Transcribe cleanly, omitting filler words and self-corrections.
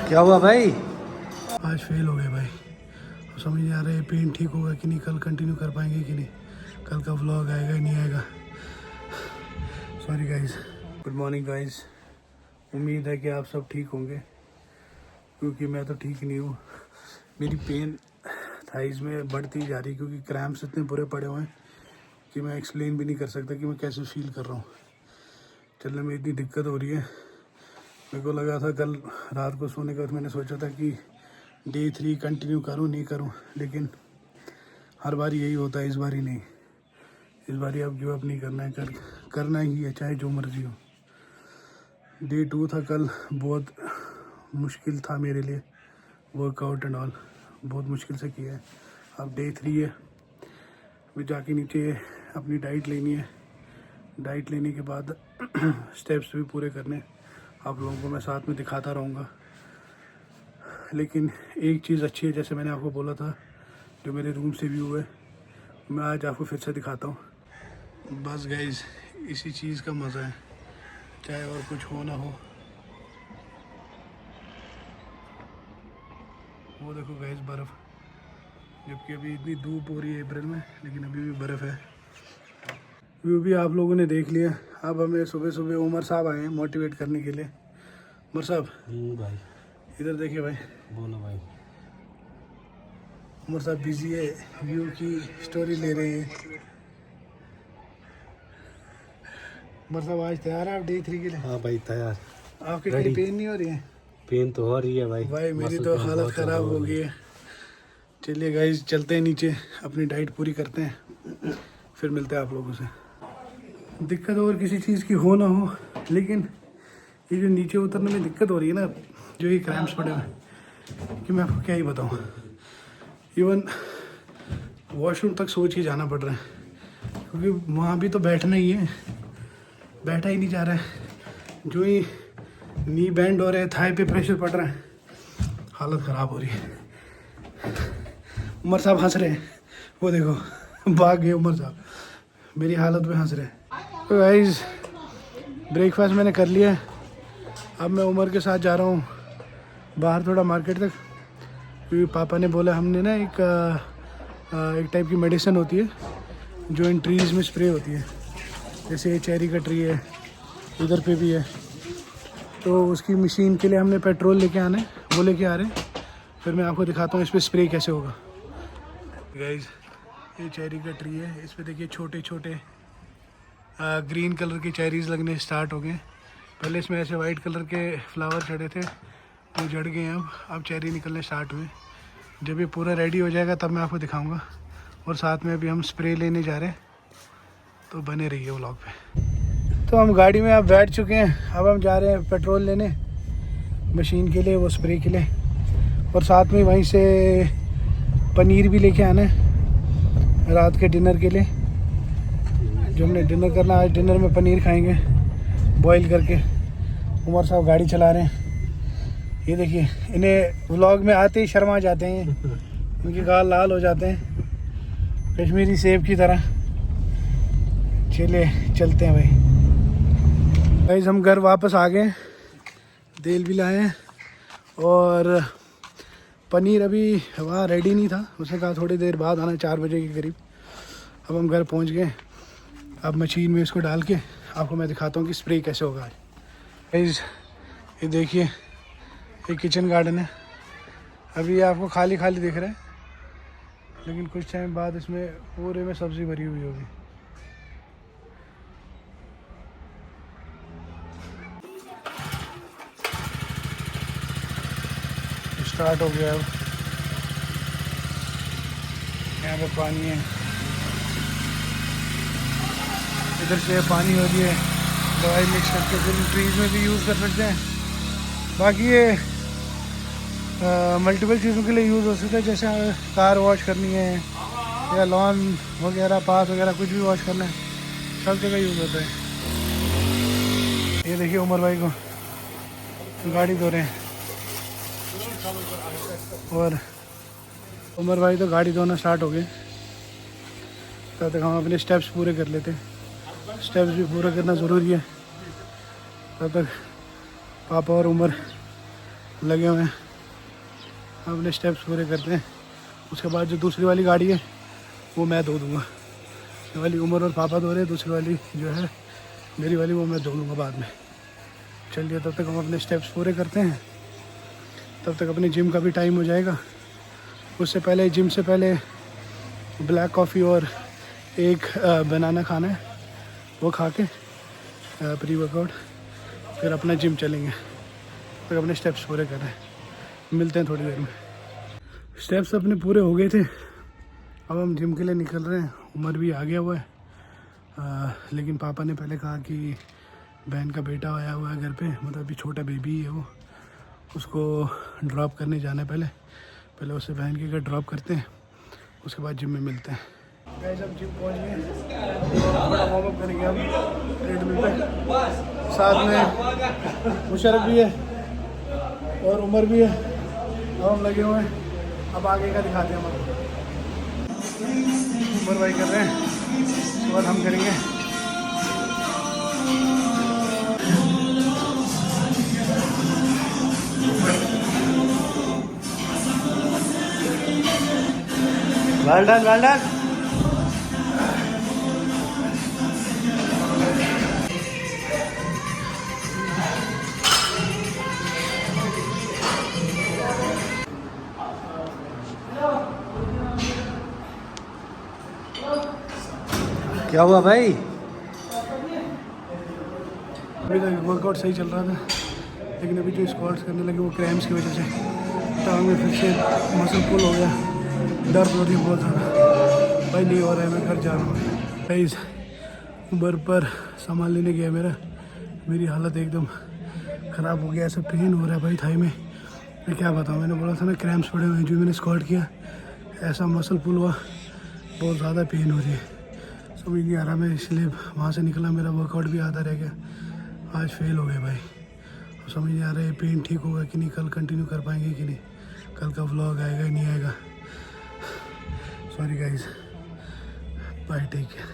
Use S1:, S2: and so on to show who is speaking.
S1: क्या हुआ भाई?
S2: आज फेल हो गए भाई। समझ नहीं आ रहा है पेन ठीक होगा कि नहीं, कल कंटिन्यू कर पाएंगे कि नहीं, कल का व्लॉग आएगा कि नहीं आएगा। Sorry guys. Good morning guys. उम्मीद है कि आप सब ठीक होंगे, क्योंकि मैं तो ठीक नहीं हूँ। मेरी पेन थाइज में बढ़ती जा रही है, क्योंकि क्रैम्प्स इतने बुरे पड़े हुए हैं कि मैं एक्सप्लेन भी नहीं कर सकता कि मैं कैसे फील कर रहा हूँ। चलने में इतनी दिक्कत हो रही है। मेरे को लगा था कल रात को सोने के बाद मैंने सोचा था कि डे 3 कंटिन्यू करूं नहीं करूं, लेकिन हर बार यही होता है। इस बार ही नहीं, इस बार अब गिव अप नहीं करना है, करना ही है चाहे जो मर्जी हो। डे 2 था कल, बहुत मुश्किल था मेरे लिए वर्कआउट एंड ऑल, बहुत मुश्किल से किया है। अब डे 3 है, अभी जाके नीचे अपनी डाइट लेनी है। डाइट लेने के बाद स्टेप्स भी पूरे करने, आप लोगों को मैं साथ में दिखाता रहूँगा। लेकिन एक चीज़ अच्छी है, जैसे मैंने आपको बोला था, जो मेरे रूम से व्यू है, मैं आज आपको फिर से दिखाता हूँ। बस गाइज, इसी चीज़ का मज़ा है, चाहे और कुछ हो ना हो। वो देखो गाइज बर्फ़, जबकि अभी इतनी धूप हो रही है अप्रैल में, लेकिन अभी भी बर्फ़ है। व्यू भी आप लोगों ने देख लिया। अब हमें सुबह सुबह उमर साहब आए हैं मोटिवेट करने के लिए। उमर साहब
S1: भाई
S2: इधर देखिए भाई।
S1: बोलो भाई।
S2: उमर साहब बिजी है, व्यू की स्टोरी ले रहे हैं। उमर साहब आज तैयार है आप डे 3 के लिए?
S1: हाँ भाई तैयार।
S2: आपकी कहीं पेन नहीं हो रही है?
S1: पेन तो हो रही है भाई।
S2: भाई मेरी तो हालत ख़राब हो गई है। चलिए गाइस, चलते हैं नीचे, अपनी डाइट पूरी करते हैं, फिर मिलते हैं आप लोगों से। दिक्कत और किसी चीज़ की हो ना हो, लेकिन ये जो नीचे उतरने में दिक्कत हो रही है ना, जो ये क्रैम्प्स पड़े हुए हैं, कि मैं आपको क्या ही बताऊँ। इवन वॉशरूम तक सोच के जाना पड़ रहा है, क्योंकि वहाँ भी तो बैठना ही है, बैठा ही नहीं जा रहा है। जो ही नी बैंड हो रहा है, थाई पे प्रेशर पड़ रहा है, हालत ख़राब हो रही है। उमर साहब हंस रहे हैं, वो देखो भाग गए उमर साहब, मेरी हालत में हंस रहे हैं। तो गाइस, ब्रेकफास्ट मैंने कर लिया है। अब मैं उमर के साथ जा रहा हूँ बाहर थोड़ा मार्केट तक, क्योंकि पापा ने बोला, हमने ना एक टाइप की मेडिसिन होती है जो इन ट्रीज़ में स्प्रे होती है, जैसे ये चेरी का ट्री है, इधर पे भी है, तो उसकी मशीन के लिए हमने पेट्रोल लेके आना है, वो लेके आ रहे हैं। फिर मैं आपको दिखाता हूँ इस पर स्प्रे कैसे होगा। गाइस, ये चेरी का ट्री है, इस पर देखिए छोटे छोटे ग्रीन कलर की चेरीज़ लगने स्टार्ट हो गए। पहले इसमें ऐसे वाइट कलर के फ्लावर चढ़े थे, वो जड़ गए हैं। अब चेरी निकलने स्टार्ट हुए। जब ये पूरा रेडी हो जाएगा तब मैं आपको दिखाऊंगा। और साथ में अभी हम स्प्रे लेने जा रहे हैं, तो बने रहिए व्लॉग पे। तो हम गाड़ी में अब बैठ चुके हैं, अब हम जा रहे हैं पेट्रोल लेने मशीन के लिए, वो स्प्रे के लिए, और साथ में वहीं से पनीर भी लेके आना है रात के डिनर के लिए। जो हमने डिनर करना, आज डिनर में पनीर खाएंगे बॉईल करके। उमर साहब गाड़ी चला रहे हैं, ये देखिए, इन्हें व्लॉग में आते ही शर्मा जाते हैं, इनके गाल लाल हो जाते हैं कश्मीरी सेब की तरह। चलिए चलते हैं भाई। गाइस, हम घर वापस आ गए, तेल भी लाए हैं, और पनीर अभी वहाँ रेडी नहीं था, उसने कहा थोड़ी देर बाद आना, 4 बजे के करीब। अब हम घर पहुँच गए। अब मशीन में इसको डाल के आपको मैं दिखाता हूँ कि स्प्रे कैसे होगा। गाइस, ये देखिए, ये किचन गार्डन है। अभी ये आपको खाली खाली दिख रहा है, लेकिन कुछ टाइम बाद इसमें पूरे में सब्ज़ी भरी हुई होगी। स्टार्ट हो गया। अब यहाँ पे पानी है, इधर से पानी हो रही है, दवाई मिक्स करके फिर ट्रीज़ में भी यूज़ कर सकते हैं। बाकी ये मल्टीपल चीज़ों के लिए यूज़ हो सकता है, जैसे कार वॉश करनी है या लॉन वगैरह, पास वगैरह, कुछ भी वॉश करना है, सब जगह यूज़ होता है। ये देखिए उमर भाई को गाड़ी धो रहे हैं, और उमर भाई तो गाड़ी धोना स्टार्ट हो गए। तब तक हम अपने स्टेप्स पूरे कर लेते हैं, स्टेप्स भी पूरा करना ज़रूरी है। तब तक पापा और उमर लगे हुए हैं, अपने स्टेप्स पूरे करते हैं। उसके बाद जो दूसरी वाली गाड़ी है वो मैं धो दूँगा। ये वाली उमर और पापा धो रहे हैं, दूसरी वाली जो है मेरी वाली वो मैं धो लूँगा बाद में। चलिए तब तक हम अपने स्टेप्स पूरे करते हैं, तब तक अपने जिम का भी टाइम हो जाएगा। उससे पहले जिम से पहले ब्लैक कॉफ़ी और एक बनाना खाना है, वो खा के प्री वर्कआउट फिर अपना जिम चलेंगे। फिर अपने स्टेप्स पूरे कर रहे हैं, मिलते हैं थोड़ी देर में। स्टेप्स अपने पूरे हो गए थे, अब हम जिम के लिए निकल रहे हैं। उमर भी आ गया हुआ है, लेकिन पापा ने पहले कहा कि बहन का बेटा आया हुआ है घर पे, मतलब अभी छोटा बेबी है वो, उसको ड्रॉप करने जाना है। पहले उसे बहन के घर ड्रॉप करते हैं, उसके बाद जिम में मिलते हैं। गाइस अब जिम पहुंच गए, थोड़ा वार्म अप करेंगे हम ट्रेडमिल पे। साथ में मुशर्रफ भी है और उमर भी है। अब हम लगे हुए हैं, अब आगे का दिखाते हैं हम। उमर भाई कर रहे हैं, उसके बाद हम करेंगे।
S1: Well done, well done. क्या हुआ भाई?
S2: अभी तक वर्कआउट सही चल रहा था, लेकिन अभी जो स्क्वाट्स करने लगे वो क्रैम्स की वजह से टांग में फिर से मसल पुल हो गया, दर्द हो रही है बहुत ज़्यादा। भाई नहीं हो रहा है, मैं घर जा रहा हूँ। गाइस उबर पर सामान लेने गया मेरी हालत एकदम ख़राब हो गया, ऐसा पेन हो रहा है भाई थाई में। मैं क्या बताऊँ, मैंने बोला था ना क्रैम्स पड़े हुए हैं। जो मैंने स्क्वाट किया ऐसा मसल पुल हुआ, बहुत ज़्यादा पेन हो रही है, समझ नहीं आ रहा। मैं इसलिए वहाँ से निकला, मेरा वर्कआउट भी आधा रह गया, आज फेल हो गए भाई। समझ नहीं आ रहा है पेन ठीक होगा कि नहीं, कल कंटिन्यू कर पाएंगे कि नहीं, कल का व्लॉग आएगा कि नहीं आएगा। Sorry guys, bye, take care.